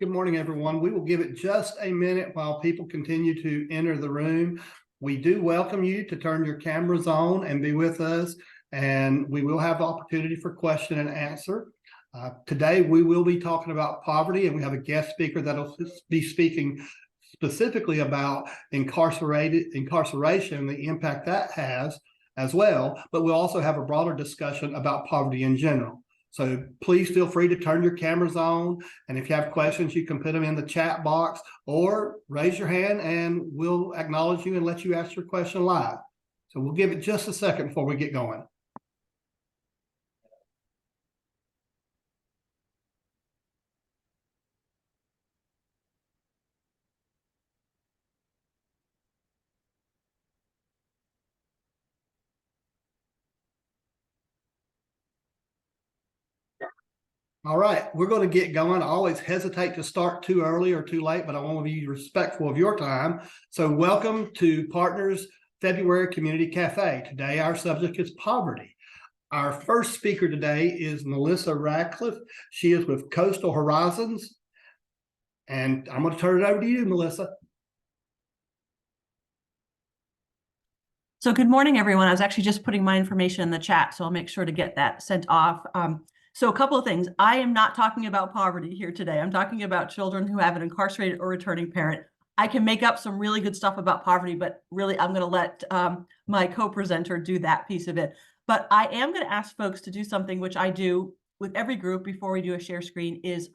Good morning, everyone. We will give it just a minute while people continue to enter the room. We do welcome you to turn your cameras on and be with us, and we will have the opportunity for question and answer. Today, we will be talking about poverty, and we have a guest speaker that'll be speaking specifically about incarceration, the impact that has as well, but we'll also have a broader discussion about poverty in general. So please feel free to turn your cameras on. And if you have questions, you can put them in the chat box or raise your hand and we'll acknowledge you and let you ask your question live. So we'll give it just a second before we get going. All right, we're going to get going. I always hesitate to start too early or too late, but I want to be respectful of your time. So welcome to Partners February Community Cafe. Today, our subject is poverty. Our first speaker today is Melissa Radcliffe. She is with Coastal Horizons. And I'm going to turn it over to you, Melissa. So good morning, everyone. I was actually just putting my information in the chat, so I'll make sure to get that sent off. So a couple of things. I am not talking about poverty here today. I'm talking about children who have an incarcerated or returning parent. I can make up some really good stuff about poverty, but really I'm going to let my co-presenter do that piece of it. But I am going to ask folks to do something which I do with every group before we do a share screen is,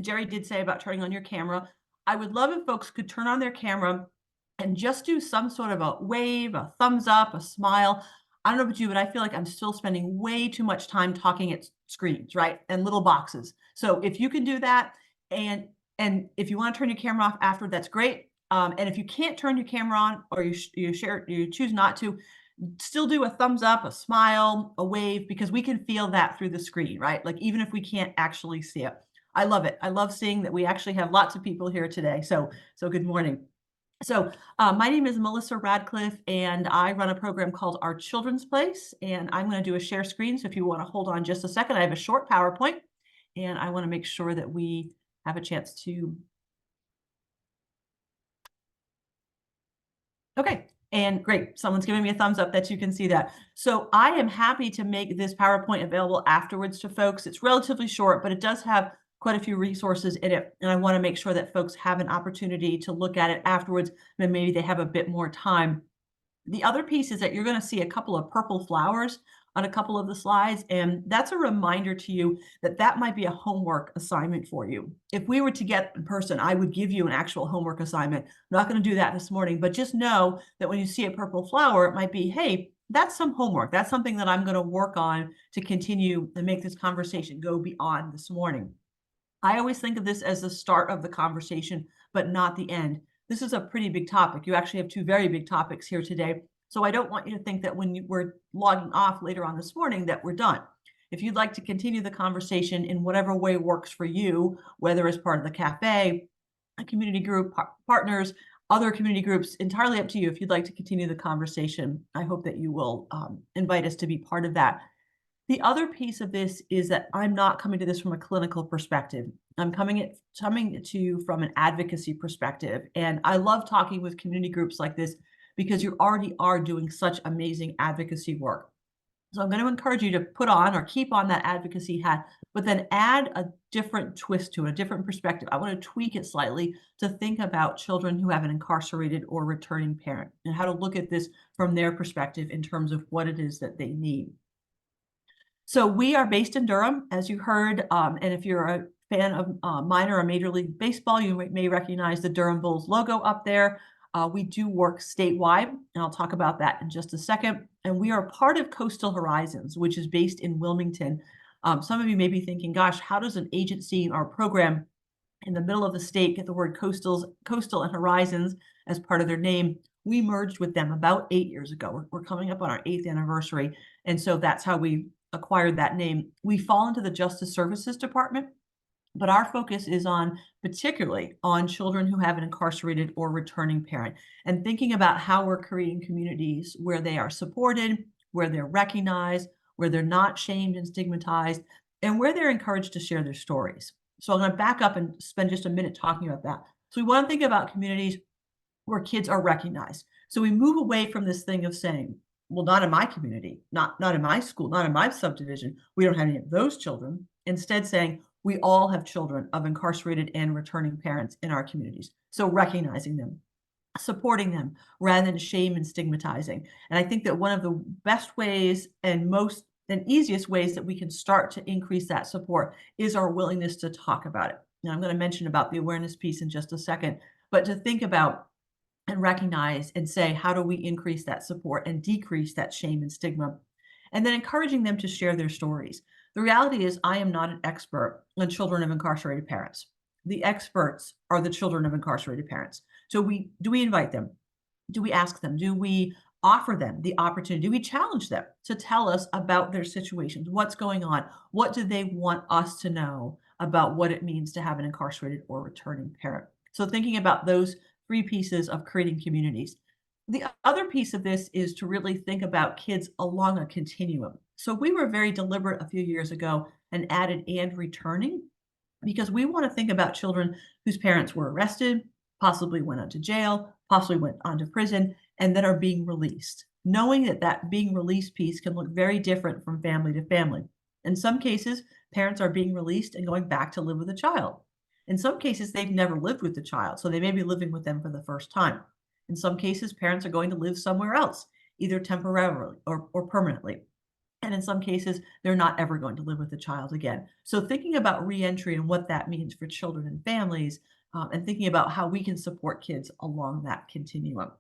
Jerry did say about turning on your camera. I would love if folks could turn on their camera and just do some sort of a wave, a thumbs up, a smile. I don't know about you, but I feel like I'm still spending way too much time talking at screens, right? And little boxes. So if you can do that, and if you want to turn your camera off after, that's great. And if you can't turn your camera on or you choose not to, still do a thumbs up, a smile, a wave, because we can feel that through the screen, right? Like even if we can't actually see it. I love it. I love seeing that we actually have lots of people here today. So good morning. So my name is Melissa Radcliffe, and I run a program called Our Children's Place, and I'm going to do a share screen. So if you want to hold on just a second, I have a short PowerPoint, and I want to make sure that we have a chance to. Okay, and great. Someone's giving me a thumbs up that you can see that. So I am happy to make this PowerPoint available afterwards to folks. It's relatively short, but it does have quite a few resources in it. And I want to make sure that folks have an opportunity to look at it afterwards, and maybe they have a bit more time. The other piece is that you're going to see a couple of purple flowers on a couple of the slides. And that's a reminder to you that that might be a homework assignment for you. If we were to get in person, I would give you an actual homework assignment. I'm not going to do that this morning, but just know that when you see a purple flower, it might be, hey, that's some homework. That's something that I'm going to work on to continue and make this conversation go beyond this morning. I always think of this as the start of the conversation, but not the end. This is a pretty big topic. You actually have two very big topics here today. So I don't want you to think that when we're logging off later on this morning that we're done. If you'd like to continue the conversation in whatever way works for you, whether as part of the cafe, a community group, partners, other community groups, entirely up to you. If you'd like to continue the conversation, I hope that you will invite us to be part of that. The other piece of this is that I'm not coming to this from a clinical perspective. I'm coming to you from an advocacy perspective. And I love talking with community groups like this because you already are doing such amazing advocacy work. So I'm going to encourage you to put on or keep on that advocacy hat, but then add a different twist to it, a different perspective. I want to tweak it slightly to think about children who have an incarcerated or returning parent and how to look at this from their perspective in terms of what it is that they need. So we are based in Durham, as you heard, and if you're a fan of minor or Major League Baseball, you may recognize the Durham Bulls logo up there. We do work statewide, and I'll talk about that in just a second. And we are part of Coastal Horizons, which is based in Wilmington. Some of you may be thinking, gosh, how does an agency or program in the middle of the state get the word coastal and horizons as part of their name? We merged with them about 8 years ago. We're coming up on our 8th anniversary. And so that's how we acquired that name. We fall into the Justice Services Department, but our focus is particularly on children who have an incarcerated or returning parent, and thinking about how we're creating communities where they are supported, where they're recognized, where they're not shamed and stigmatized, and where they're encouraged to share their stories. So I'm going to back up and spend just a minute talking about that. So we want to think about communities where kids are recognized. So we move away from this thing of saying, well, not in my community, not in my school, not in my subdivision. We don't have any of those children. Instead saying, we all have children of incarcerated and returning parents in our communities. So recognizing them, supporting them rather than shame and stigmatizing. And I think that one of the best ways and most and easiest ways that we can start to increase that support is our willingness to talk about it. Now, I'm going to mention about the awareness piece in just a second, but to think about and recognize and say, how do we increase that support and decrease that shame and stigma? And then encouraging them to share their stories. The reality is, I am not an expert on children of incarcerated parents. The experts are the children of incarcerated parents. So do we invite them? Do we ask them? Do we offer them the opportunity? Do we challenge them to tell us about their situations? What's going on? What do they want us to know about what it means to have an incarcerated or returning parent? So thinking about those three pieces of creating communities. The other piece of this is to really think about kids along a continuum. So we were very deliberate a few years ago and added and returning because we want to think about children whose parents were arrested, possibly went on to jail, possibly went on to prison, and then are being released. Knowing that that being released piece can look very different from family to family. In some cases, parents are being released and going back to live with a child. In some cases, they've never lived with the child, so they may be living with them for the first time. In some cases, parents are going to live somewhere else, either temporarily or permanently. And in some cases, they're not ever going to live with the child again. So thinking about reentry and what that means for children and families, and thinking about how we can support kids along that continuum.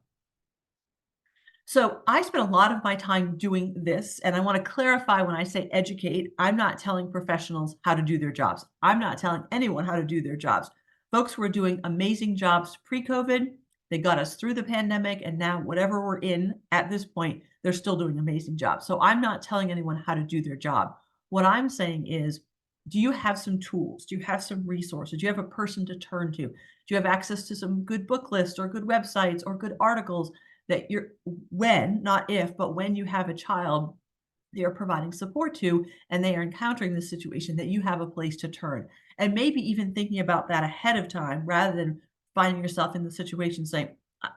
So I spent a lot of my time doing this, and I want to clarify when I say educate, I'm not telling professionals how to do their jobs. I'm not telling anyone how to do their jobs. Folks were doing amazing jobs pre-COVID. They got us through the pandemic, and now whatever we're in at this point, they're still doing amazing jobs. So I'm not telling anyone how to do their job. What I'm saying is, do you have some tools? Do you have some resources? Do you have a person to turn to? Do you have access to some good book lists or good websites or good articles that you're when, not if, but when you have a child they're providing support to and they are encountering this situation, that you have a place to turn? And maybe even thinking about that ahead of time rather than finding yourself in the situation saying,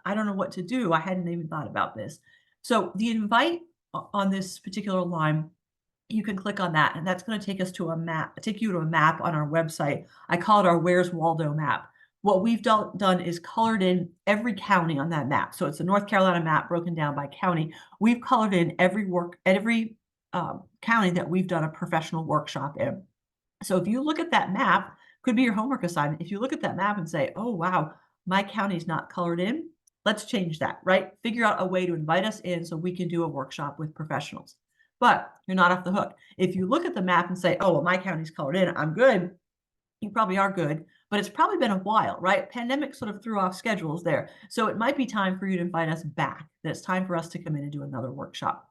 I don't know what to do. I hadn't even thought about this. So the invite on this particular line, you can click on that, and that's going to take us to a map, take you to a map on our website. I call it our Where's Waldo map. What we've done is colored in every county on that map. So it's a North Carolina map broken down by county. We've colored in every county that we've done a professional workshop in. So if you look at that map, could be your homework assignment. If you look at that map and say, oh, wow, my county's not colored in, let's change that, right? Figure out a way to invite us in so we can do a workshop with professionals. But you're not off the hook. If you look at the map and say, oh, well, my county's colored in, I'm good, you probably are good, but it's probably been a while, right? Pandemic sort of threw off schedules there. So it might be time for you to invite us back. That it's time for us to come in and do another workshop.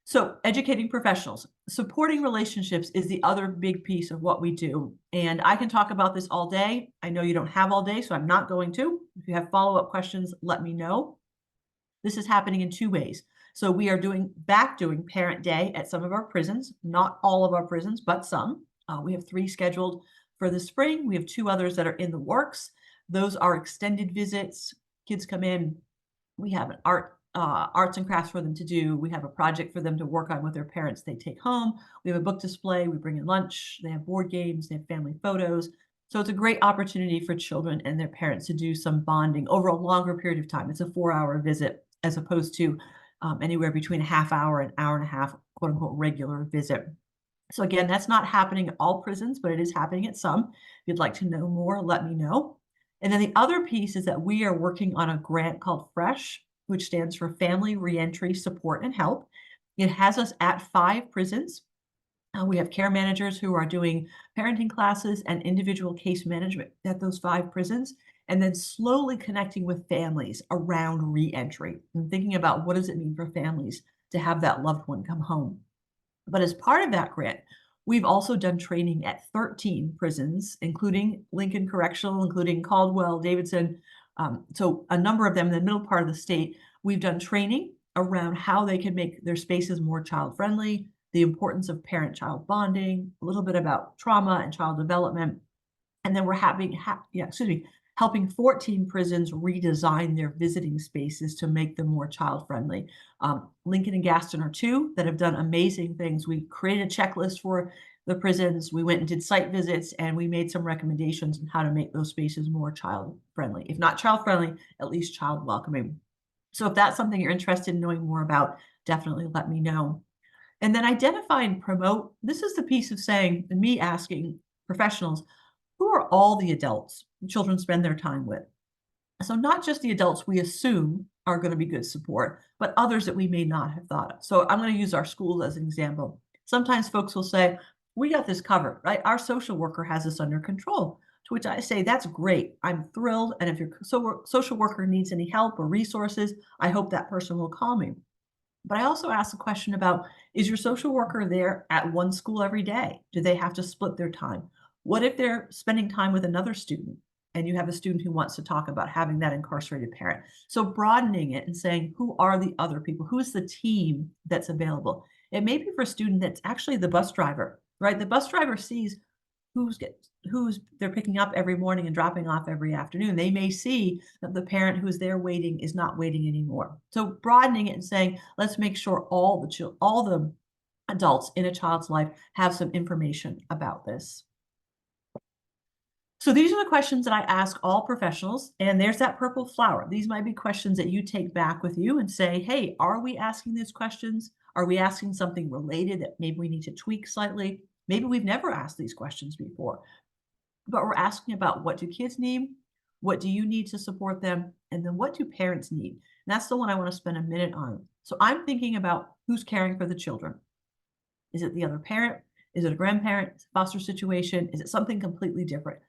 So educating professionals, supporting relationships is the other big piece of what we do. And I can talk about this all day. I know you don't have all day, so I'm not going to. If you have follow-up questions, let me know. This is happening in two ways. So we are doing Parent Day at some of our prisons, not all of our prisons, but some. We have 3 scheduled for the spring. We have 2 others that are in the works. Those are extended visits. Kids come in. We have an arts and crafts for them to do. We have a project for them to work on with their parents they take home. We have a book display. We bring in lunch. They have board games. They have family photos. So it's a great opportunity for children and their parents to do some bonding over a longer period of time. It's a 4-hour visit as opposed to anywhere between a half hour and hour and a half, quote unquote, regular visit. So again, that's not happening at all prisons, but it is happening at some. If you'd like to know more, let me know. And then the other piece is that we are working on a grant called FRESH, which stands for Family Reentry Support and Help. It has us at 5 prisons. We have care managers who are doing parenting classes and individual case management at those 5 prisons, and then slowly connecting with families around reentry and thinking about what does it mean for families to have that loved one come home. But as part of that grant, we've also done training at 13 prisons, including Lincoln Correctional, including Caldwell, Davidson. So a number of them in the middle part of the state, we've done training around how they can make their spaces more child-friendly, the importance of parent-child bonding, a little bit about trauma and child development. And then we're helping 14 prisons redesign their visiting spaces to make them more child friendly. Lincoln and Gaston are two that have done amazing things. We created a checklist for the prisons. We went and did site visits, and we made some recommendations on how to make those spaces more child friendly. If not child friendly, at least child welcoming. So if that's something you're interested in knowing more about, definitely let me know. And then identify and promote. This is the piece of saying, and me asking professionals, who are all the adults children spend their time with? So not just the adults we assume are going to be good support, but others that we may not have thought of. So I'm going to use our schools as an example. Sometimes folks will say, we got this covered, right? Our social worker has this under control. To which I say, that's great. I'm thrilled. And if your social worker needs any help or resources, I hope that person will call me. But I also ask a question about, is your social worker there at one school every day? Do they have to split their time? What if they're spending time with another student and you have a student who wants to talk about having that incarcerated parent? So broadening it and saying, who are the other people? Who's the team that's available? It may be for a student that's actually the bus driver, right? The bus driver sees who's they're picking up every morning and dropping off every afternoon. They may see that the parent who's there waiting is not waiting anymore. So broadening it and saying, let's make sure all the adults in a child's life have some information about this. So these are the questions that I ask all professionals, and there's that purple flower. These might be questions that you take back with you and say, hey, are we asking these questions? Are we asking something related that maybe we need to tweak slightly? Maybe we've never asked these questions before, but we're asking about, what do kids need? What do you need to support them? And then what do parents need? And that's the one I want to spend a minute on. So I'm thinking about who's caring for the children. Is it the other parent? Is it a grandparent, foster situation? Is it something completely different?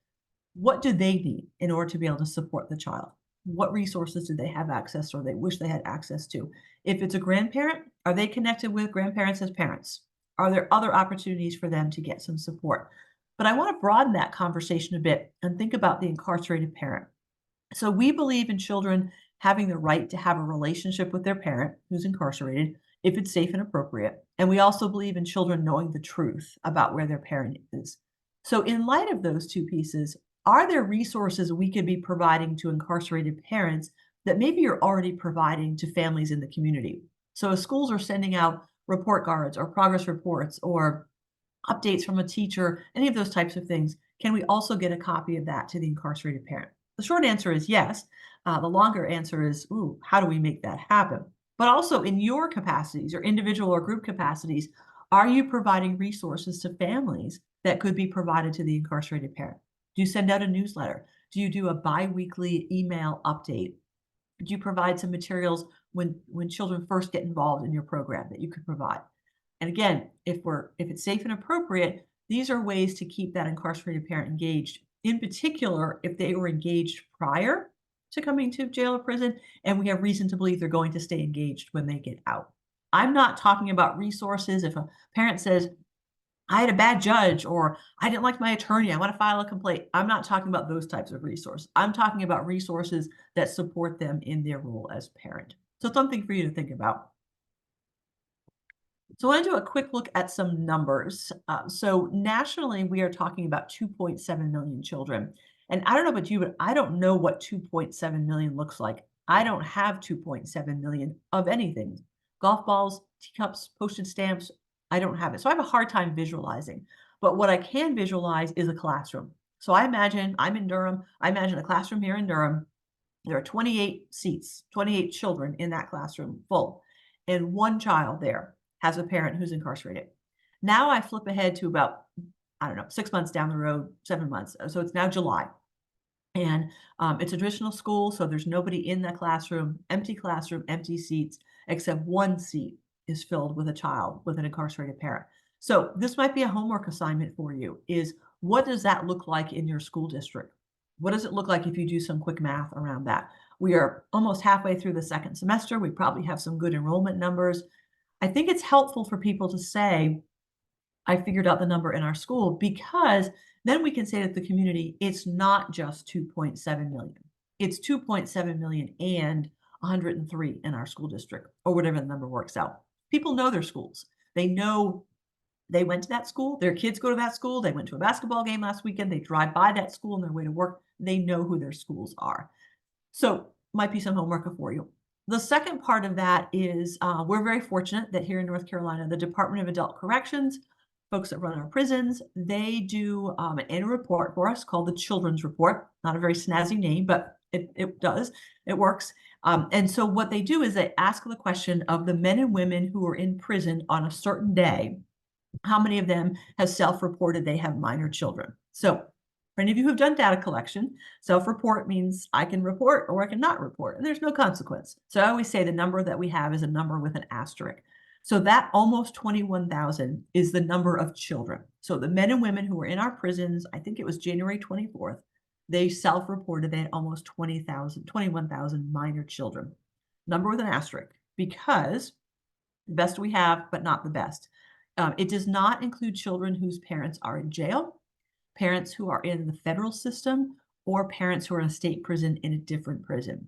What do they need in order to be able to support the child? What resources do they have access to, or they wish they had access to? If it's a grandparent, are they connected with grandparents as parents? Are there other opportunities for them to get some support? But I want to broaden that conversation a bit and think about the incarcerated parent. So we believe in children having the right to have a relationship with their parent who's incarcerated if it's safe and appropriate. And we also believe in children knowing the truth about where their parent is. So in light of those two pieces, are there resources we could be providing to incarcerated parents that maybe you're already providing to families in the community? So if schools are sending out report cards or progress reports or updates from a teacher, any of those types of things, can we also get a copy of that to the incarcerated parent? The short answer is yes. The longer answer is, ooh, how do we make that happen? But also in your capacities, your individual or group capacities, are you providing resources to families that could be provided to the incarcerated parent? Do you send out a newsletter? Do you do a biweekly email update? Do you provide some materials when children first get involved in your program that you could provide? And again, if it's safe and appropriate, these are ways to keep that incarcerated parent engaged. In particular, if they were engaged prior to coming to jail or prison, and we have reason to believe they're going to stay engaged when they get out. I'm not talking about resources. If a parent says, I had a bad judge, or I didn't like my attorney, I want to file a complaint. I'm not talking about those types of resources. I'm talking about resources that support them in their role as parent. So something for you to think about. So I want to do a quick look at some numbers. So nationally, we are talking about 2.7 million children. And I don't know about you, but I don't know what 2.7 million looks like. I don't have 2.7 million of anything. Golf balls, teacups, postage stamps, I don't have it. So I have a hard time visualizing. But what I can visualize is a classroom. So I imagine, I'm in Durham, I imagine a classroom here in Durham. There are 28 seats, 28 children in that classroom full, and one child there has a parent who's incarcerated. Now I flip ahead to about, I don't know, 6 months down the road, 7 months. So it's now July. And it's a traditional school, so there's nobody in that classroom, empty seats, except one seat is filled with a child with an incarcerated parent. So this might be a homework assignment for you, is what does that look like in your school district? What does it look like if you do some quick math around that? We are almost halfway through the second semester. We probably have some good enrollment numbers. I think it's helpful for people to say, I figured out the number in our school, because then we can say to the community, it's not just 2.7 million. It's 2.7 million and 103 in our school district, or whatever the number works out. People know their schools. They know They went to that school. Their kids go to that school. They went to a basketball game last weekend. They drive by that school on their way to work. They know who their schools are. So might be some homework for you. The second part of that is we're very fortunate that here in North Carolina, the Department of Adult Corrections, folks that run our prisons, they do an annual report for us called the Children's Report. Not a very snazzy name, but it does. It works. And so what they do is they ask the question of the men and women who are in prison on a certain day, how many of them have self-reported they have minor children? So for any of you who have done data collection, self-report means I can report or I cannot report, and there's no consequence. So I always say the number that we have is a number with an asterisk. So that almost 21,000 is the number of children. So the men and women who were in our prisons, I think it was January 24th, they self-reported they had almost 21,000 minor children. Number with an asterisk, because the best we have, but not the best. It does not include children whose parents are in jail, parents who are in the federal system, or parents who are in a state prison in a different prison.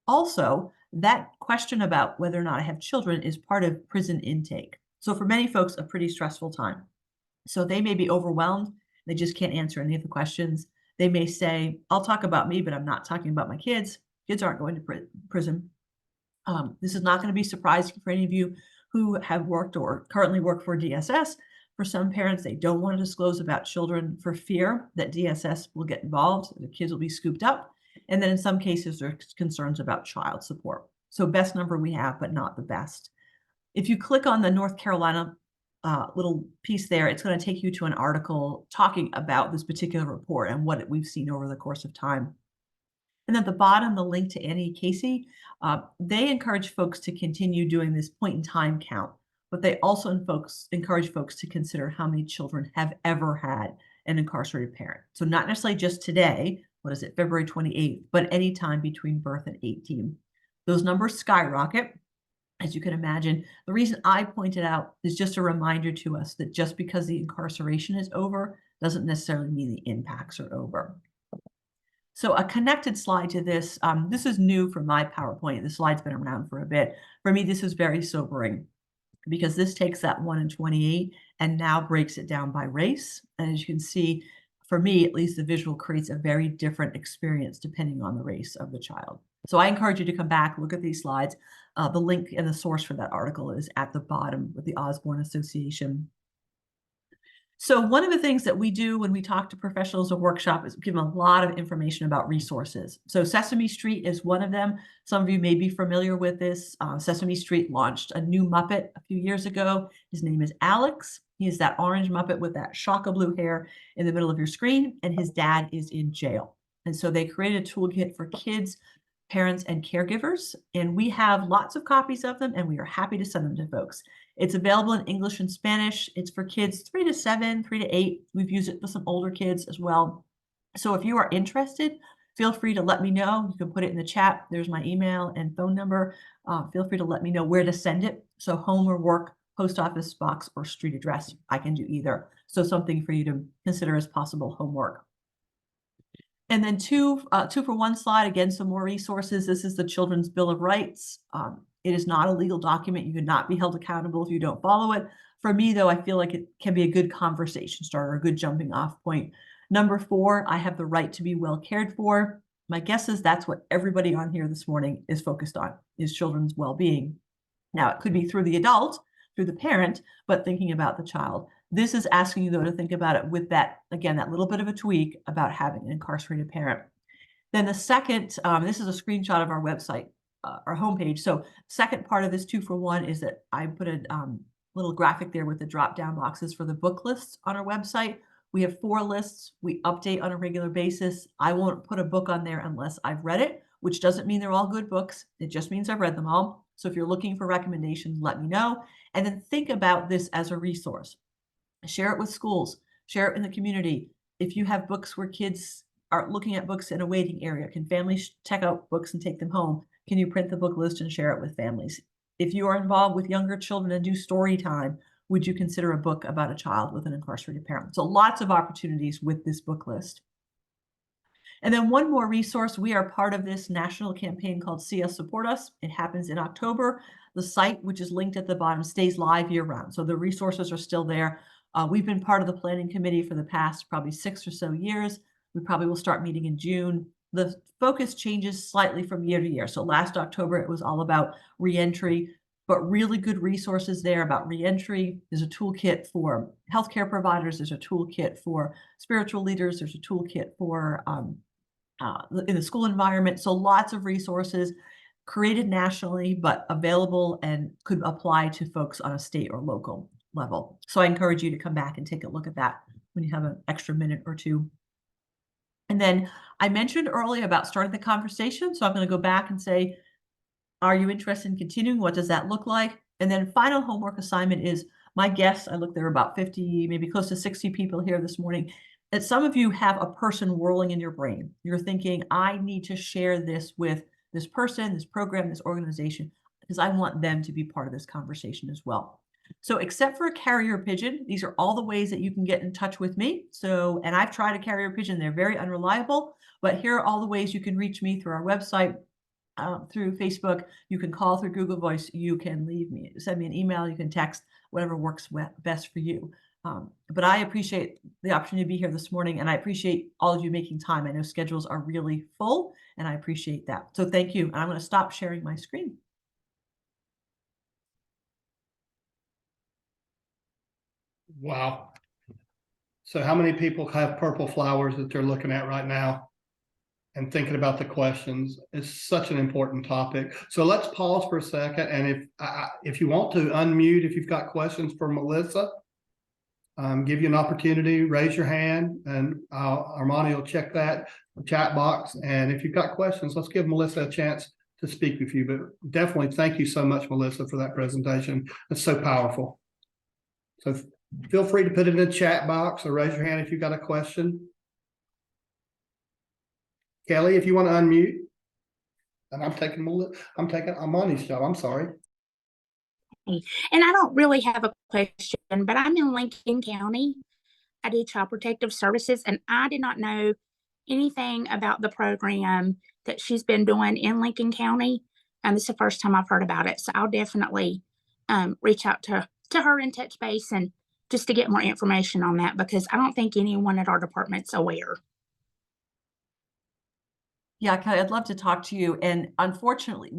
Also, that question about whether or not I have children is part of prison intake. So for many folks, a pretty stressful time. So they may be overwhelmed. They just can't answer any of the questions. They may say, I'll talk about me, but I'm not talking about my kids. Kids aren't going to prison. This is not going to be surprising for any of you who have worked or currently work for DSS. For some parents, they don't want to disclose about children for fear that DSS will get involved, the kids will be scooped up. And then in some cases, there's concerns about child support. So best number we have, but not the best. If you click on the North Carolina little piece there, it's going to take you to an article talking about this particular report and what we've seen over the course of time. And at the bottom, the link to Annie Casey, they encourage folks to continue doing this point in time count, but they also encourage folks to consider how many children have ever had an incarcerated parent. So not necessarily just today, what is it, February 28th, but any time between birth and 18. Those numbers skyrocket, as you can imagine. The reason I pointed out is just a reminder to us that just because the incarceration is over doesn't necessarily mean the impacts are over. So a connected slide to this, this is new for my PowerPoint. The slide's been around for a bit. For me, this is very sobering because this takes that 1 in 28 and now breaks it down by race. And as you can see, for me, at least the visual creates a very different experience depending on the race of the child. So I encourage you to come back, look at these slides. The link and the source for that article is at the bottom with the Osborne Association. So one of the things that we do when we talk to professionals or workshop is give them a lot of information about resources. So Sesame Street is one of them. Some of you may be familiar with this. Sesame Street launched a new Muppet a few years ago. His name is Alex. He is that orange Muppet with that shock of blue hair in the middle of your screen, and his dad is in jail. And so they created a toolkit for kids, parents, and caregivers. And we have lots of copies of them, and we are happy to send them to folks. It's available in English and Spanish. It's for kids 3 to 7, 3 to 8. We've used it for some older kids as well. So if you are interested, feel free to let me know. You can put it in the chat. There's my email and phone number. Feel free to let me know where to send it. So home or work, post office box, or street address. I can do either. So something for you to consider as possible homework. And then two for one slide, again, some more resources. This is the Children's Bill of Rights. It is not a legal document. You cannot be held accountable if you don't follow it. For me, though, I feel like it can be a good conversation starter, a good jumping off point. Number 4, I have the right to be well cared for. My guess is that's what everybody on here this morning is focused on, is children's well-being. Now, it could be through the adult, through the parent, but thinking about the child. This is asking you, though, to think about it with that, again, that little bit of a tweak about having an incarcerated parent. Then the second, this is a screenshot of our website, our homepage. So second part of this 2 for 1 is that I put a little graphic there with the drop-down boxes for the book lists on our website. We have 4 lists. We update on a regular basis. I won't put a book on there unless I've read it, which doesn't mean they're all good books. It just means I've read them all. So if you're looking for recommendations, let me know. And then think about this as a resource. Share it with schools, share it in the community. If you have books where kids are looking at books in a waiting area, can families check out books and take them home? Can you print the book list and share it with families? If you are involved with younger children and do story time, would you consider a book about a child with an incarcerated parent? So lots of opportunities with this book list. And then one more resource, we are part of this national campaign called See Us, Support Us. It happens in October. The site, which is linked at the bottom, stays live year round. So the resources are still there. We've been part of the planning committee for the past probably 6 or so years. We probably will start meeting in June. The focus changes slightly from year to year. So last October, it was all about reentry, but really good resources there about reentry. There's a toolkit for healthcare providers. There's a toolkit for spiritual leaders. There's a toolkit for in the school environment. So lots of resources created nationally, but available and could apply to folks on a state or local level. So I encourage you to come back and take a look at that when you have an extra minute or two. And then I mentioned earlier about starting the conversation. So I'm going to go back and say, are you interested in continuing? What does that look like? And then final homework assignment is my guess. I look, there are about 50, maybe close to 60 people here this morning. That some of you have a person whirling in your brain. You're thinking, I need to share this with this person, this program, this organization, because I want them to be part of this conversation as well. So except for a carrier pigeon, these are all the ways that you can get in touch with me. So, and I've tried a carrier pigeon. They're very unreliable, but here are all the ways you can reach me through our website, through Facebook. You can call through Google Voice. You can send me an email. You can text, whatever works best for you. But I appreciate the opportunity to be here this morning, and I appreciate all of you making time. I know schedules are really full, and I appreciate that. So thank you. And I'm going to stop sharing my screen. Wow. So how many people have purple flowers that they're looking at right now and thinking about the questions? It's such an important topic. So let's pause for a second. And if you want to unmute, if you've got questions for Melissa, give you an opportunity, raise your hand, and Armani will check that chat box. And if you've got questions, let's give Melissa a chance to speak with you. But definitely thank you so much, Melissa, for that presentation. It's so powerful. So feel free to put it in the chat box or raise your hand if you've got a question. Kelly, if you want to unmute. And I'm taking Armani's job. I'm sorry. And I don't really have a question, but I'm in Lincoln County. I do Child Protective Services, and I did not know anything about the program that she's been doing in Lincoln County. And this is the first time I've heard about it. So I'll definitely reach out to her and touch base and just to get more information on that, because I don't think anyone at our department's aware. Yeah, Kelly, I'd love to talk to you. And unfortunately,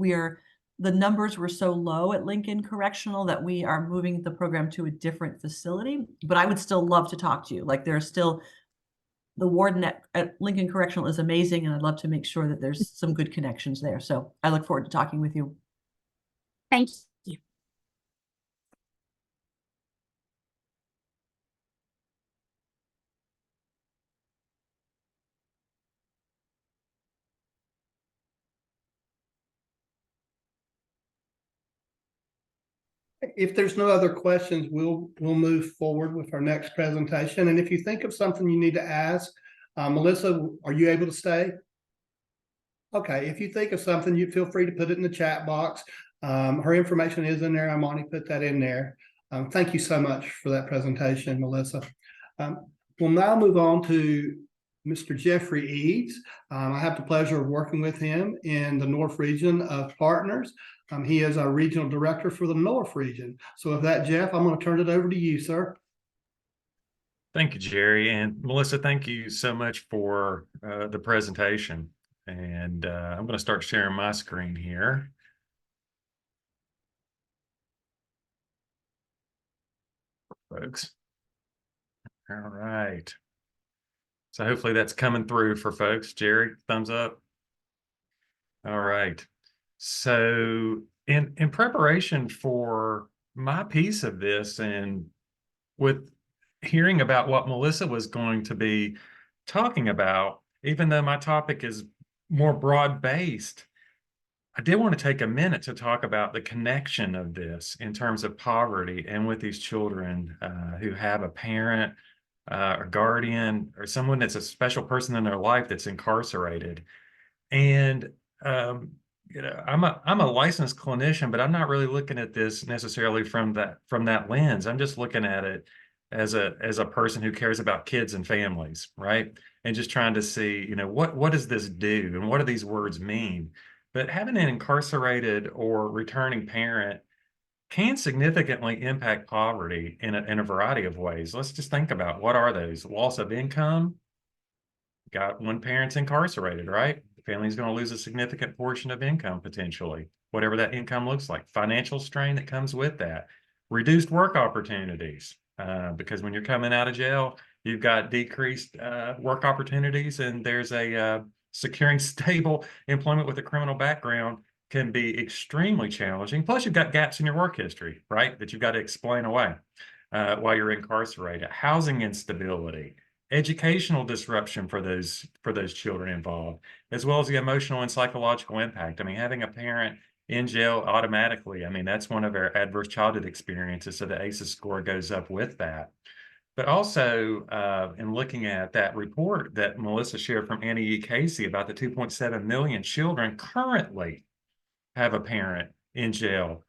the numbers were so low at Lincoln Correctional that we are moving the program to a different facility. But I would still love to talk to you. Like, there's still the warden at Lincoln Correctional is amazing, and I'd love to make sure that there's some good connections there. So I look forward to talking with you. Thank you. If there's no other questions, we'll move forward with our next presentation. And if you think of something you need to ask, Melissa, are you able to stay? Okay, if you think of something, you feel free to put it in the chat box. Her information is in there. Armani put that in there. Thank you so much for that presentation, Melissa. We'll now move on to Mr. Jeffrey Eads. I have the pleasure of working with him in the North region of Partners. He is our regional director for the North region. So with that, Jeff, I'm going to turn it over to you, sir. Thank you, Jerry. And Melissa, thank you so much for the presentation. And I'm going to start sharing my screen here. Folks. All right. So hopefully that's coming through for folks. Jerry, thumbs up. All right. So in preparation for my piece of this, and with hearing about what Melissa was going to be talking about, even though my topic is more broad-based, I did want to take a minute to talk about the connection of this in terms of poverty and with these children who have a parent or guardian or someone that's a special person in their life that's incarcerated. And I'm a licensed clinician, but I'm not really looking at this necessarily from that lens. I'm just looking at it as a person who cares about kids and families, right? And just trying to see, what does this do and what do these words mean? But having an incarcerated or returning parent can significantly impact poverty in a variety of ways. Let's just think about what are those? Loss of income. Got one parent's incarcerated, right? The family's going to lose a significant portion of income potentially, whatever that income looks like. Financial strain that comes with that. Reduced work opportunities, because when you're coming out of jail, you've got decreased work opportunities, and there's a securing stable employment with a criminal background can be extremely challenging. Plus, you've got gaps in your work history, right, that you've got to explain away while you're incarcerated. Housing instability, educational disruption for those children involved, as well as the emotional and psychological impact. I mean, having a parent in jail automatically, I mean, that's one of our adverse childhood experiences. So the ACEs score goes up with that. But also, in looking at that report that Melissa shared from Annie E. Casey about the 2.7 million children currently have a parent in jail,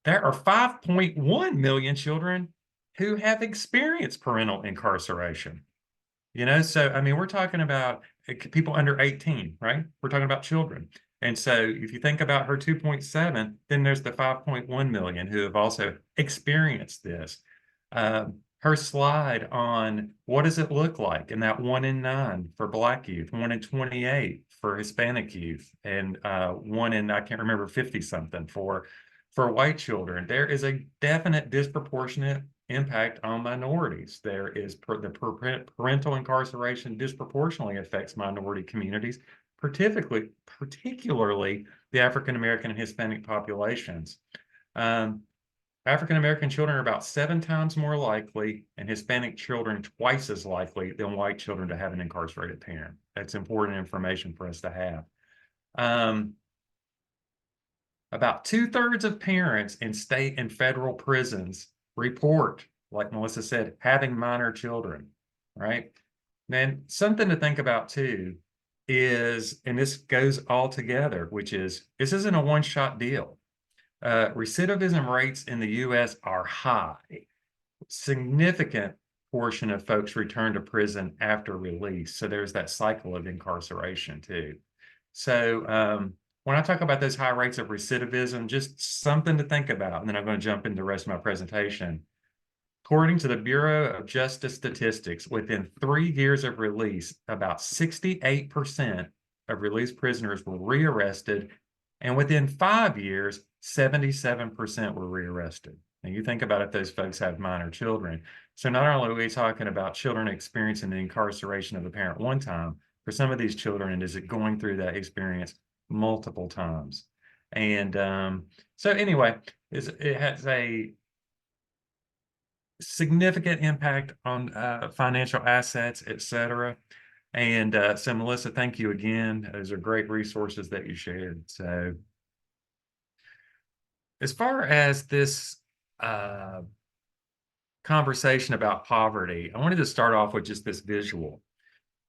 there are 5.1 million children who have experienced parental incarceration. You know, so I mean, we're talking about people under 18, right? We're talking about children. And so if you think about her 2.7, then there's the 5.1 million who have also experienced this. Her slide on what does it look like, and that 1 in 9 for Black youth, 1 in 28 for Hispanic youth, and 1 in, I can't remember, 50 something for white children. There is a definite disproportionate impact on minorities. There is the parental incarceration disproportionately affects minority communities, particularly the African American and Hispanic populations. African American children are about 7 times more likely, and Hispanic children twice as likely than white children to have an incarcerated parent. That's important information for us to have. About 2/3 of parents in state and federal prisons report, like Melissa said, having minor children, right? And something to think about too is, and this goes all together, which is this isn't a one-shot deal. Recidivism rates in the US are high. Significant portion of folks return to prison after release. So there's that cycle of incarceration too. So when I talk about those high rates of recidivism, just something to think about, and then I'm going to jump into the rest of my presentation. According to the Bureau of Justice Statistics, within 3 years of release, about 68% of released prisoners were rearrested, and within 5 years, 77% were rearrested. And you think about if those folks have minor children. So not only are we talking about children experiencing the incarceration of the parent one time, for some of these children, is it going through that experience multiple times? And so anyway, it has a significant impact on financial assets, et cetera. And so Melissa, thank you again. Those are great resources that you shared. So as far as this conversation about poverty, I wanted to start off with just this visual.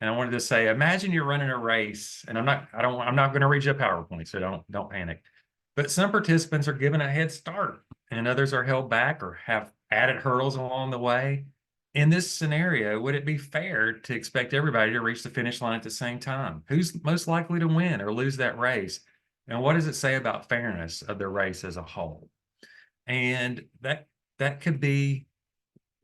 And I wanted to say, imagine you're running a race, and I'm not going to read you a PowerPoint, so don't panic. But some participants are given a head start, and others are held back or have added hurdles along the way. In this scenario, would it be fair to expect everybody to reach the finish line at the same time? Who's most likely to win or lose that race? And what does it say about fairness of the race as a whole? And that could be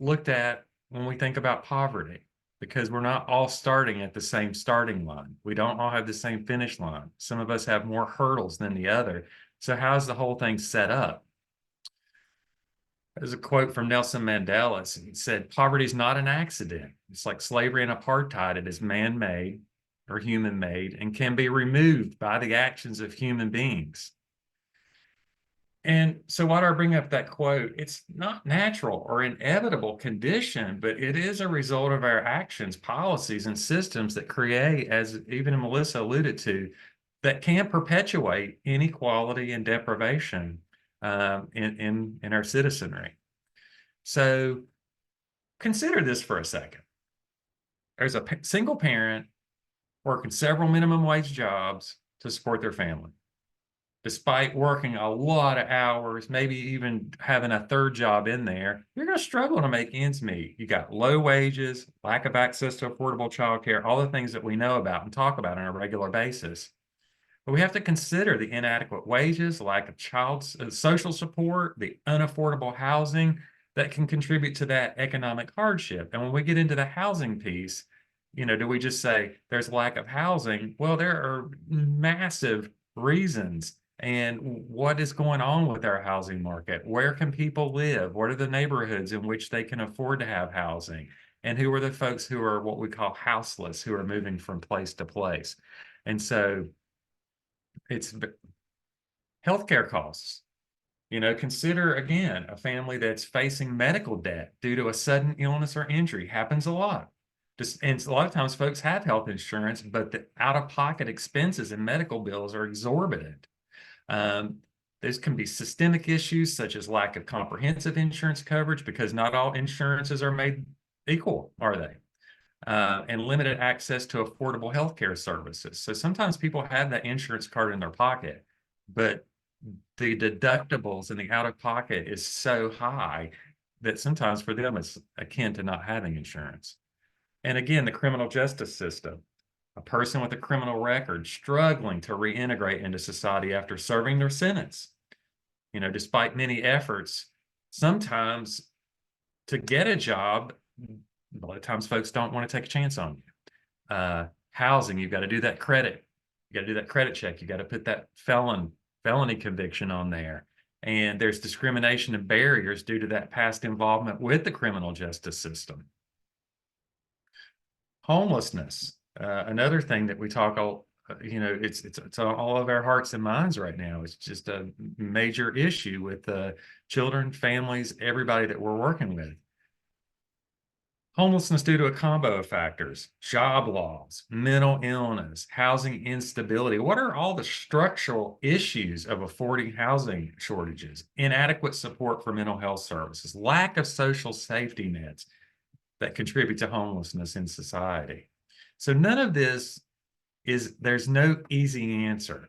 looked at when we think about poverty, because we're not all starting at the same starting line. We don't all have the same finish line. Some of us have more hurdles than the other. So how's the whole thing set up? There's a quote from Nelson Mandela. He said, poverty is not an accident. It's like slavery and apartheid. It is man-made or human-made and can be removed by the actions of human beings. And so why do I bring up that quote? It's not natural or inevitable condition, but it is a result of our actions, policies, and systems that create, as even Melissa alluded to, that can perpetuate inequality and deprivation in our citizenry. So consider this for a second. There's a single parent working several minimum wage jobs to support their family. Despite working a lot of hours, maybe even having a third job in there, you're going to struggle to make ends meet. You got low wages, lack of access to affordable childcare, all the things that we know about and talk about on a regular basis. But we have to consider the inadequate wages, lack of social support, the unaffordable housing that can contribute to that economic hardship. And when we get into the housing piece, do we just say there's lack of housing? Well, there are massive reasons. And what is going on with our housing market? Where can people live? What are the neighborhoods in which they can afford to have housing? And who are the folks who are what we call houseless, who are moving from place to place? And so it's healthcare costs. Consider again a family that's facing medical debt due to a sudden illness or injury. Happens a lot. And a lot of times folks have health insurance, but the out-of-pocket expenses and medical bills are exorbitant. Those can be systemic issues such as lack of comprehensive insurance coverage, because not all insurances are made equal, are they? And limited access to affordable healthcare services. So sometimes people have that insurance card in their pocket, but the deductibles and the out-of-pocket is so high that sometimes for them it's akin to not having insurance. And again, the criminal justice system. A person with a criminal record struggling to reintegrate into society after serving their sentence. Despite many efforts, sometimes to get a job, a lot of times folks don't want to take a chance on you. Housing, you've got to do that credit. You got to do that credit check. You got to put that felony conviction on there. And there's discrimination and barriers due to that past involvement with the criminal justice system. Homelessness, another thing that we talk all, it's on all of our hearts and minds right now. It's just a major issue with children, families, everybody that we're working with. Homelessness due to a combo of factors: job loss, mental illness, housing instability. What are all the structural issues of affording housing shortages? Inadequate support for mental health services, lack of social safety nets that contribute to homelessness in society. So none of this there's no easy answer.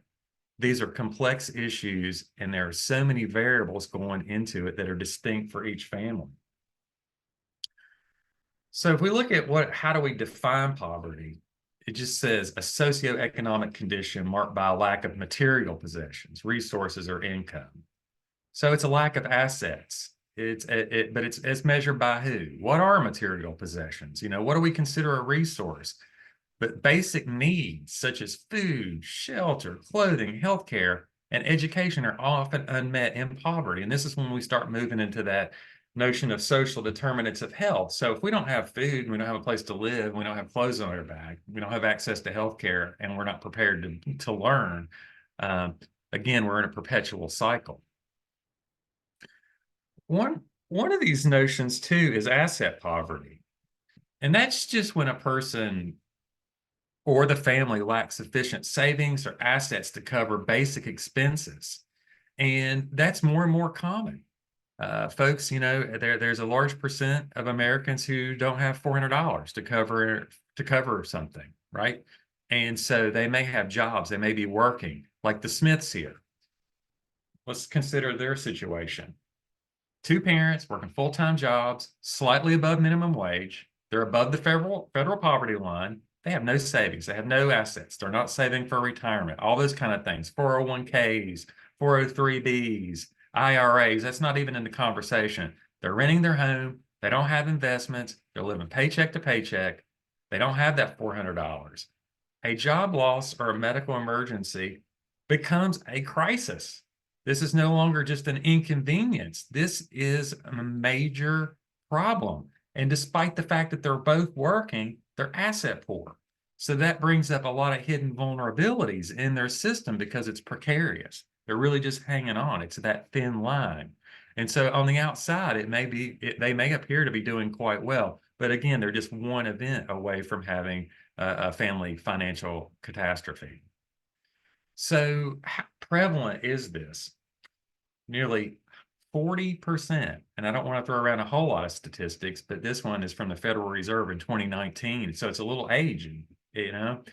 These are complex issues, and there are so many variables going into it that are distinct for each family. So if we look at how do we define poverty? It just says a socioeconomic condition marked by a lack of material possessions, resources, or income. So it's a lack of assets. But it's measured by who? What are material possessions? What do we consider a resource? But basic needs such as food, shelter, clothing, healthcare, and education are often unmet in poverty. And this is when we start moving into that notion of social determinants of health. So if we don't have food, we don't have a place to live, we don't have clothes on our back, we don't have access to healthcare, and we're not prepared to learn, again, we're in a perpetual cycle. One of these notions too is asset poverty. And that's just when a person or the family lacks sufficient savings or assets to cover basic expenses. And that's more and more common. Folks, there's a large percent of Americans who don't have $400 to cover something, right? And so they may have jobs, they may be working, like the Smiths here. Let's consider their situation. Two parents working full-time jobs, slightly above minimum wage. They're above the federal poverty line. They have no savings. They have no assets. They're not saving for retirement, all those kind of things, 401ks, 403bs, IRAs. That's not even in the conversation. They're renting their home. They don't have investments. They're living paycheck to paycheck. They don't have that $400. A job loss or a medical emergency becomes a crisis. This is no longer just an inconvenience. This is a major problem. And despite the fact that they're both working, they're asset poor. So that brings up a lot of hidden vulnerabilities in their system because it's precarious. They're really just hanging on. It's that thin line. And so on the outside, they may appear to be doing quite well. But again, they're just one event away from having a family financial catastrophe. So how prevalent is this? Nearly 40%, and I don't want to throw around a whole lot of statistics, but this one is from the Federal Reserve in 2019, so it's a little aging, don't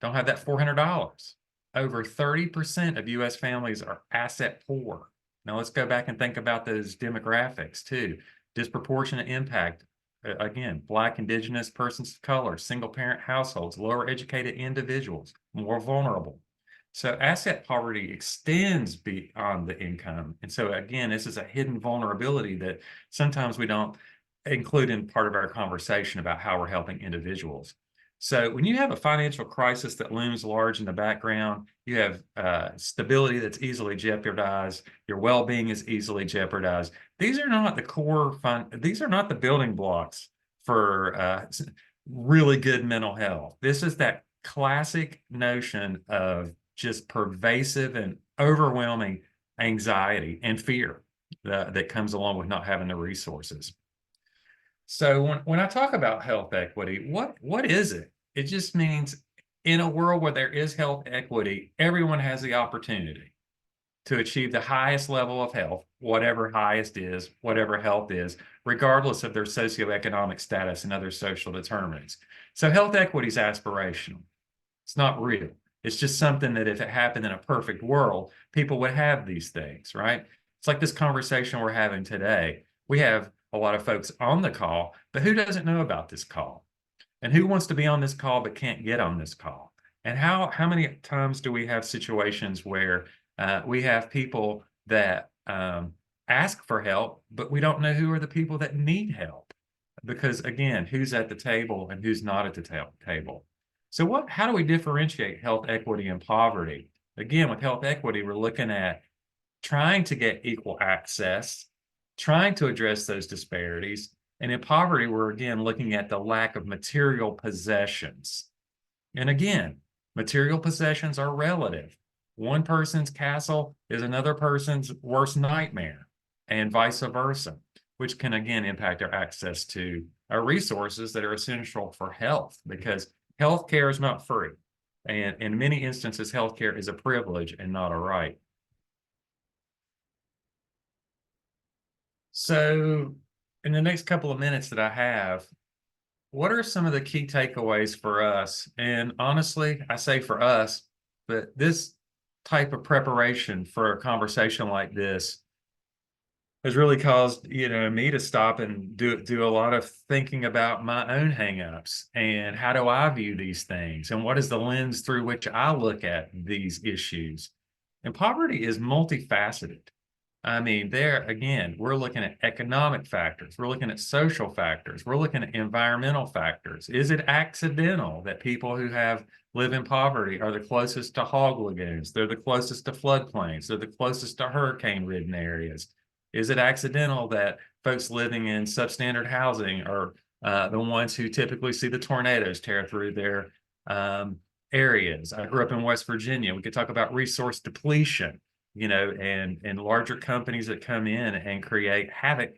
have that $400. Over 30% of U.S. families are asset poor. Now let's go back and think about those demographics too. Disproportionate impact, again, Black, Indigenous, persons of color, single parent households, lower educated individuals, more vulnerable. So asset poverty extends beyond the income. And so again, this is a hidden vulnerability that sometimes we don't include in part of our conversation about how we're helping individuals. So when you have a financial crisis that looms large in the background, you have stability that's easily jeopardized, your well-being is easily jeopardized. These are not the these are not the building blocks for really good mental health. This is that classic notion of just pervasive and overwhelming anxiety and fear that comes along with not having the resources. So when I talk about health equity, what is it? It just means in a world where there is health equity, everyone has the opportunity to achieve the highest level of health, whatever highest is, whatever health is, regardless of their socioeconomic status and other social determinants. So health equity is aspirational. It's not real. It's just something that if it happened in a perfect world, people would have these things, right? It's like this conversation we're having today. We have a lot of folks on the call, but who doesn't know about this call? And who wants to be on this call but can't get on this call? And how many times do we have situations where we have people that ask for help, but we don't know who are the people that need help? Because again, who's at the table and who's not at the table? So how do we differentiate health equity and poverty? Again, with health equity, we're looking at trying to get equal access, trying to address those disparities. And in poverty, we're again looking at the lack of material possessions. And again, material possessions are relative. One person's castle is another person's worst nightmare, and vice versa, which can again impact our access to our resources that are essential for health, because healthcare is not free. And in many instances, healthcare is a privilege and not a right. So in the next couple of minutes that I have, what are some of the key takeaways for us? And honestly, I say for us, but this type of preparation for a conversation like this has really caused me to stop and do a lot of thinking about my own hangups and how do I view these things and what is the lens through which I look at these issues. And poverty is multifaceted. I mean, there again, we're looking at economic factors, we're looking at social factors, we're looking at environmental factors. Is it accidental that people who live in poverty are the closest to hog lagoons? They're the closest to floodplains, they're the closest to hurricane-ridden areas. Is it accidental that folks living in substandard housing are the ones who typically see the tornadoes tear through their areas? I grew up in West Virginia. We could talk about resource depletion, and larger companies that come in and create havoc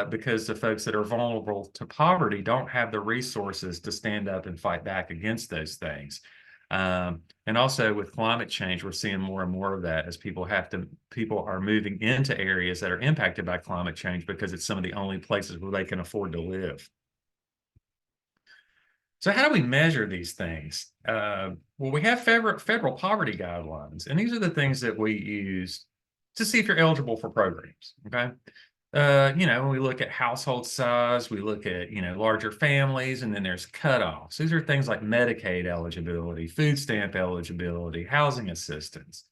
because the folks that are vulnerable to poverty don't have the resources to stand up and fight back against those things. And also with climate change, we're seeing more and more of that as people are moving into areas that are impacted by climate change because it's some of the only places where they can afford to live. So how do we measure these things? Well, we have federal poverty guidelines, and these are the things that we use to see if you're eligible for programs, okay? When we look at household size, we look at, larger families, and then there's cutoffs. These are things like Medicaid eligibility, food stamp eligibility, housing assistance.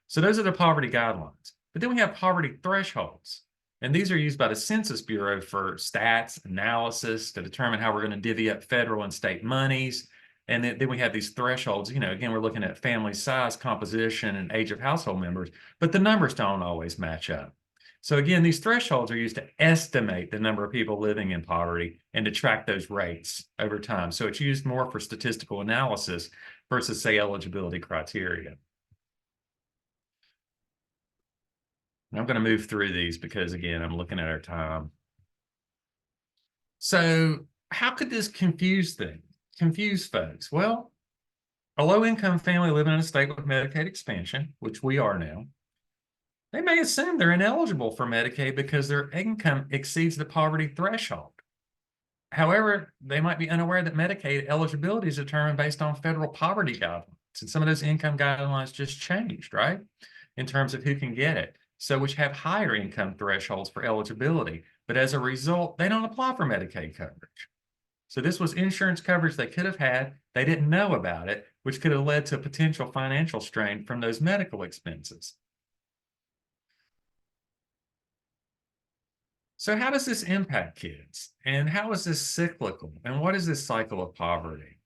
So those are the poverty guidelines. But then we have poverty thresholds. And these are used by the Census Bureau for stats analysis to determine how we're going to divvy up federal and state monies. And then we have these thresholds. Again, we're looking at family size, composition, and age of household members, but the numbers don't always match up. So again, these thresholds are used to estimate the number of people living in poverty and to track those rates over time. So it's used more for statistical analysis versus, say, eligibility criteria. I'm going to move through these because, again, I'm looking at our time. So how could this confuse folks? Well, a low-income family living in a state with Medicaid expansion, which we are now, they may assume they're ineligible for Medicaid because their income exceeds the poverty threshold. However, they might be unaware that Medicaid eligibility is determined based on federal poverty guidelines. And some of those income guidelines just changed, right? In terms of who can get it. So which have higher income thresholds for eligibility. But as a result, they don't apply for Medicaid coverage. So this was insurance coverage they could have had. They didn't know about it, which could have led to potential financial strain from those medical expenses. So how does this impact kids? And how is this cyclical? And what is this cycle of poverty?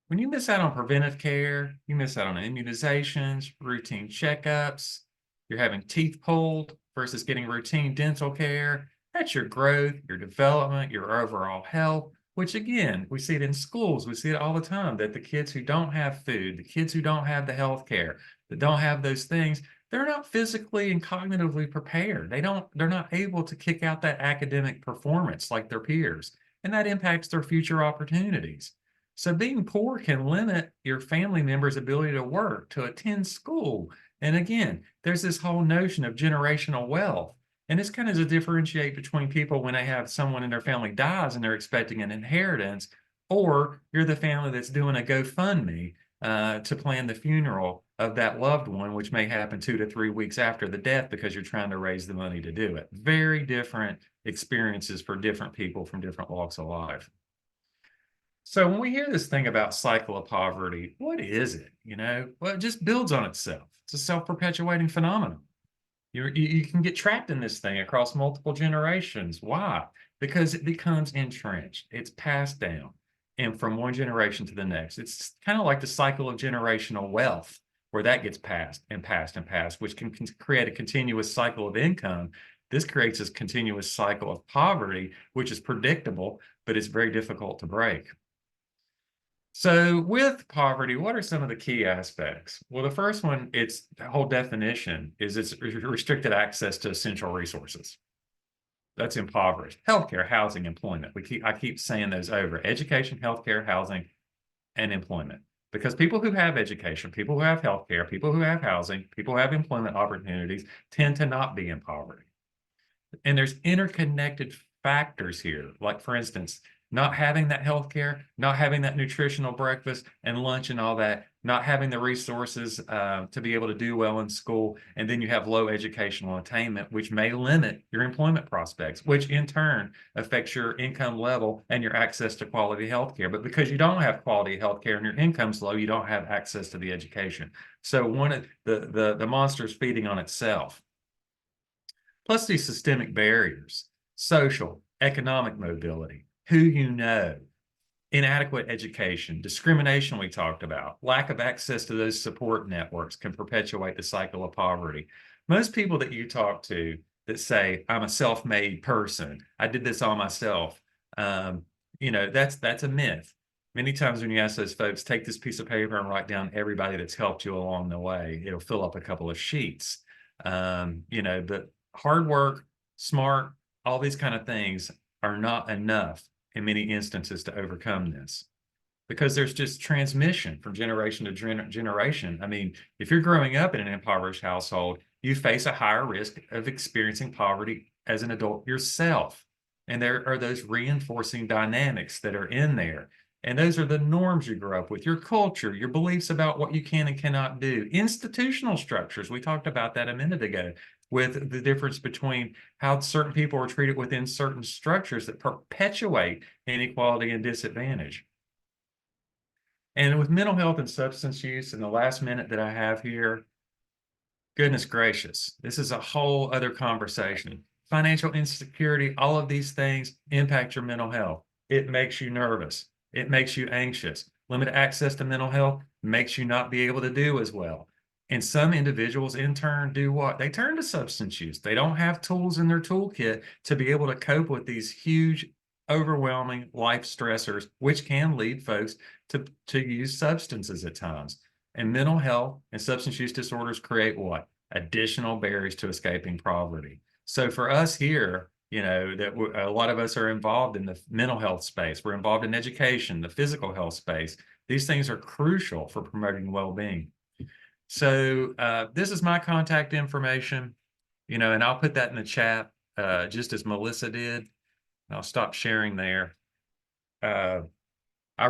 When you miss out on preventive care, you miss out on immunizations, routine checkups, you're having teeth pulled versus getting routine dental care. That's your growth, your development, your overall health, which again, we see it in schools. We see it all the time that the kids who don't have food, the kids who don't have the health care, that don't have those things, they're not physically and cognitively prepared. They're not able to kick out that academic performance like their peers, and that impacts their future opportunities. So being poor can limit your family members' ability to work, to attend school. And again, there's this whole notion of generational wealth. And this kind of to differentiate between people when they have someone in their family dies and they're expecting an inheritance, or you're the family that's doing a GoFundMe to plan the funeral of that loved one, which may happen 2 to 3 weeks after the death because you're trying to raise the money to do it. Very different experiences for different people from different walks of life. So when we hear this thing about cycle of poverty, what is it? Well, it just builds on itself. It's a self-perpetuating phenomenon. You can get trapped in this thing across multiple generations. Why? Because it becomes entrenched. It's passed down and from one generation to the next. It's kind of like the cycle of generational wealth, where that gets passed and passed and passed, which can create a continuous cycle of income. This creates this continuous cycle of poverty, which is predictable, but it's very difficult to break. So with poverty, what are some of the key aspects? Well, the first one, it's the whole definition is it's restricted access to essential resources. That's impoverished. Healthcare, housing, employment. I keep saying those over. Education, healthcare, housing, and employment. Because people who have education, people who have healthcare, people who have housing, people who have employment opportunities tend to not be in poverty. And there's interconnected factors here. Like, for instance, not having that health care, not having that nutritional breakfast and lunch and all that, not having the resources to be able to do well in school, and then you have low educational attainment, which may limit your employment prospects, which in turn affects your income level and your access to quality health care. But because you don't have quality health care and your income's low, you don't have access to the education. So one of the monster's feeding on itself. Plus these systemic barriers, social, economic mobility, who you know, inadequate education, discrimination we talked about, lack of access to those support networks can perpetuate the cycle of poverty. Most people that you talk to that say, I'm a self-made person, I did this all myself, that's a myth. Many times when you ask those folks, take this piece of paper and write down everybody that's helped you along the way, it'll fill up a couple of sheets. But hard work, smart, all these kind of things are not enough in many instances to overcome this, because there's just transmission from generation to generation. I mean, if you're growing up in an impoverished household, you face a higher risk of experiencing poverty as an adult yourself. And there are those reinforcing dynamics that are in there. And those are the norms you grow up with, your culture, your beliefs about what you can and cannot do, institutional structures. We talked about that a minute ago, with the difference between how certain people are treated within certain structures that perpetuate inequality and disadvantage. And with mental health and substance use, in the last minute that I have here, goodness gracious, this is a whole other conversation. Financial insecurity, all of these things impact your mental health. It makes you nervous. It makes you anxious. Limited access to mental health makes you not be able to do as well. And some individuals in turn do what? They turn to substance use. They don't have tools in their toolkit to be able to cope with these huge, overwhelming life stressors, which can lead folks to use substances at times. And mental health and substance use disorders create what? Additional barriers to escaping poverty. So for us here, that a lot of us are involved in the mental health space. We're involved in education, the physical health space. These things are crucial for promoting well-being. So this is my contact information, and I'll put that in the chat just as Melissa did. I'll stop sharing there. I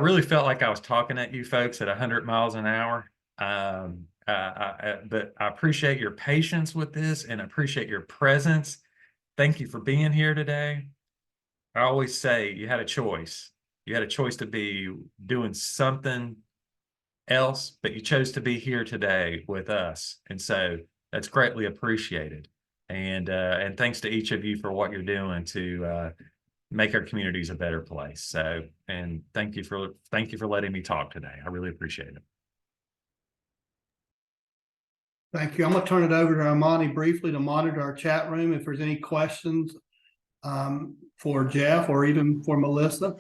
really felt like I was talking at you folks at 100 miles an hour. But I appreciate your patience with this and appreciate your presence. Thank you for being here today. I always say you had a choice. You had a choice to be doing something else, but you chose to be here today with us. And so that's greatly appreciated. And thanks to each of you for what you're doing to make our communities a better place. So, and thank you for letting me talk today. I really appreciate it. Thank you. I'm going to turn it over to Amani briefly to monitor our chat room if there's any questions for Jeff or even for Melissa.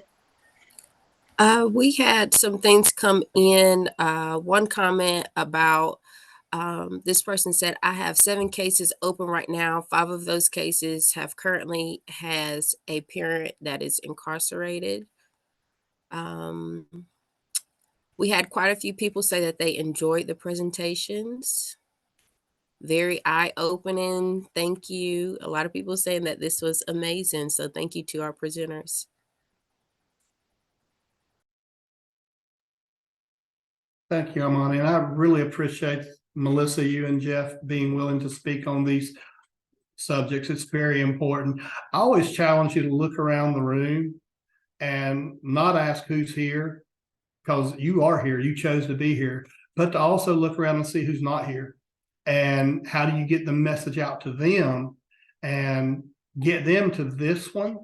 We had some things come in. One comment about this person said, I have 7 cases open right now. 5 of those cases have currently has a parent that is incarcerated. We had quite a few people say that they enjoyed the presentations. Very eye-opening. Thank you. A lot of people saying that this was amazing. So thank you to our presenters. Thank you, Amani. And I really appreciate Melissa, you and Jeff being willing to speak on these subjects. It's very important. I always challenge you to look around the room and not ask who's here, because you are here, you chose to be here, but to also look around and see who's not here. And how do you get the message out to them and get them to this one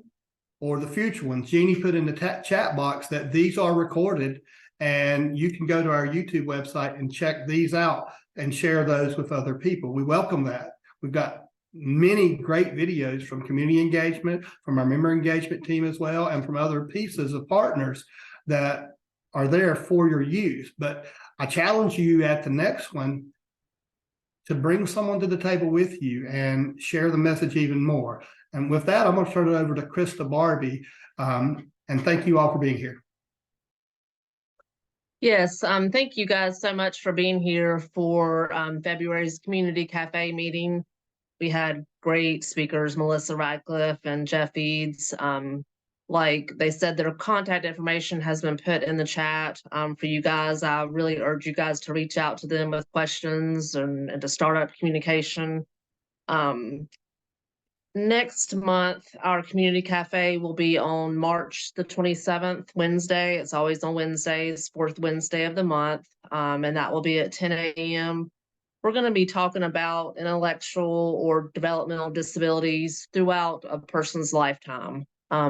or the future ones? Jeannie put in the chat box that these are recorded, and you can go to our YouTube website and check these out and share those with other people. We welcome that. We've got many great videos from community engagement, from our member engagement team as well, and from other pieces of partners that are there for your use. But I challenge you at the next one to bring someone to the table with you and share the message even more. And with that, I'm going to turn it over to Krista Barbie. And thank you all for being here. Yes, thank you guys so much for being here for February's Community Cafe meeting. We had great speakers, Melissa Radcliffe and Jeff Eads. Like they said, their contact information has been put in the chat for you guys. I really urge you guys to reach out to them with questions and to start up communication. Next month, our community cafe will be on March the 27th, Wednesday. It's always on Wednesdays, 4th Wednesday of the month. And that will be at 10 a.m. We're going to be talking about intellectual or developmental disabilities throughout a person's lifetime.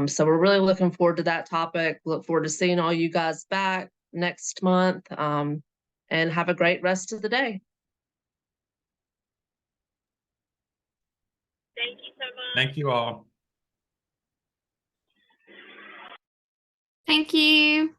So we're really looking forward to that topic. Look forward to seeing all you guys back next month, and have a great rest of the day. Thank you so much. Thank you all. Thank you.